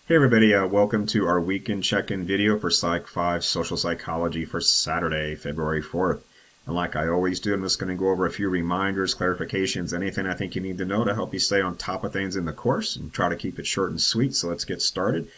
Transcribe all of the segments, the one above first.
Hey everybody, welcome to our weekend check-in video for Psych 5 Social Psychology for Saturday, February 4th. And like I always do, I'm just going to go over a few reminders, clarifications, anything I think you need to know to help you stay on top of things in the course and try to keep it short and sweet. So let's get started.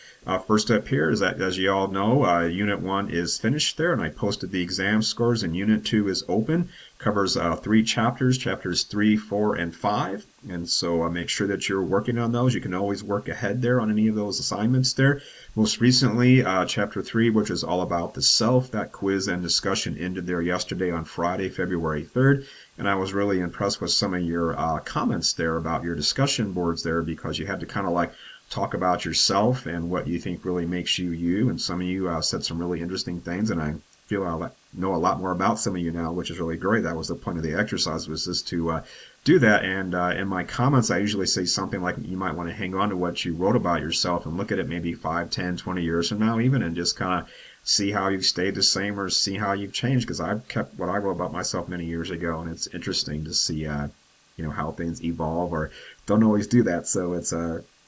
First up here is that, as you all know, Unit 1 is finished there, and I posted the exam scores, and Unit 2 is open. Covers 3 chapters, chapters 3, 4, and 5. And so make sure that you're working on those. You can always work ahead there on any of those assignments there. Most recently, chapter 3, which is all about the self, that quiz and discussion ended there yesterday on Friday, February 3rd. And I was really impressed with some of your comments there about your discussion boards there, because you had to kind of like talk about yourself and what you think really makes you you. And some of you said some really interesting things, and I feel I know a lot more about some of you now, which is really great. That was the point of the exercise, was just to do that. And in my comments, I usually say something like, you might want to hang on to what you wrote about yourself and look at it maybe 5, 10, 20 years from now even, and just kind of see how you've stayed the same or see how you've changed, because I've kept what I wrote about myself many years ago, and it's interesting to see how things evolve, or don't always do that. So it's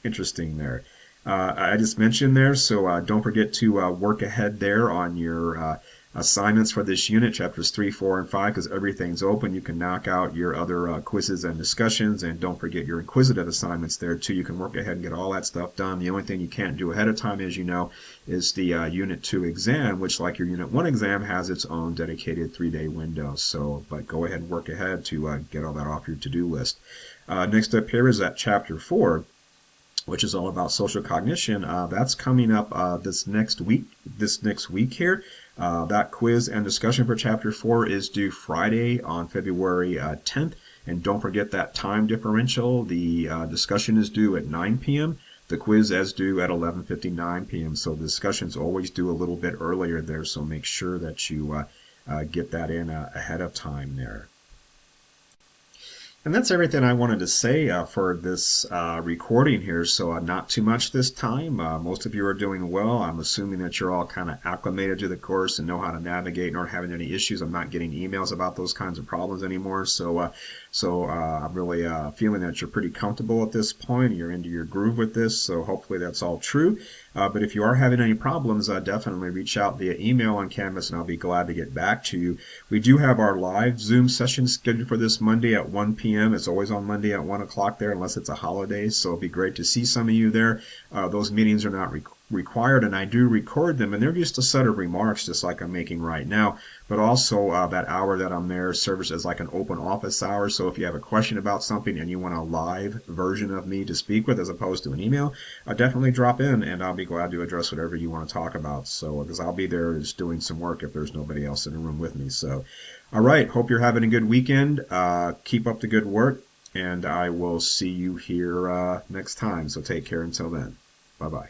interesting there. I just mentioned there, so don't forget to work ahead there on your assignments for this unit, chapters 3, 4, and 5, because everything's open. You can knock out your other quizzes and discussions, and don't forget your inquisitive assignments there too. You can work ahead and get all that stuff done. The only thing you can't do ahead of time, as you know, is the Unit 2 exam, which, like your Unit 1 exam, has its own dedicated 3-day window. So, but go ahead and work ahead to get all that off your to-do list. Next up here is at chapter 4, which is all about social cognition. That's coming up this next week here. That quiz and discussion for chapter 4 is due Friday on February 10th. And don't forget that time differential. The discussion is due at 9 p.m. The quiz is due at 11:59 p.m. So the discussion's always due a little bit earlier there. So make sure that you get that in ahead of time there. And that's everything I wanted to say for this recording here. So not too much this time. Most of you are doing well. I'm assuming that you're all kind of acclimated to the course and know how to navigate and aren't having any issues. I'm not getting emails about those kinds of problems anymore. So I'm really feeling that you're pretty comfortable at this point. You're into your groove with this. So hopefully that's all true. But if you are having any problems, definitely reach out via email on Canvas, and I'll be glad to get back to you. We do have our live Zoom session scheduled for this Monday at 1 p.m. It's always on Monday at 1 o'clock there, unless it's a holiday, so it'll be great to see some of you there. Those meetings are not required, and I do record them, and they're just a set of remarks just like I'm making right now. But also that hour that I'm there serves as like an open office hour. So if you have a question about something and you want a live version of me to speak with as opposed to an email, definitely drop in, and I'll be glad to address whatever you want to talk about. So because I'll be there just doing some work if there's nobody else in the room with me. So all right, hope you're having a good weekend. Keep up the good work, and I will see you here next time. So take care until then. Bye-bye.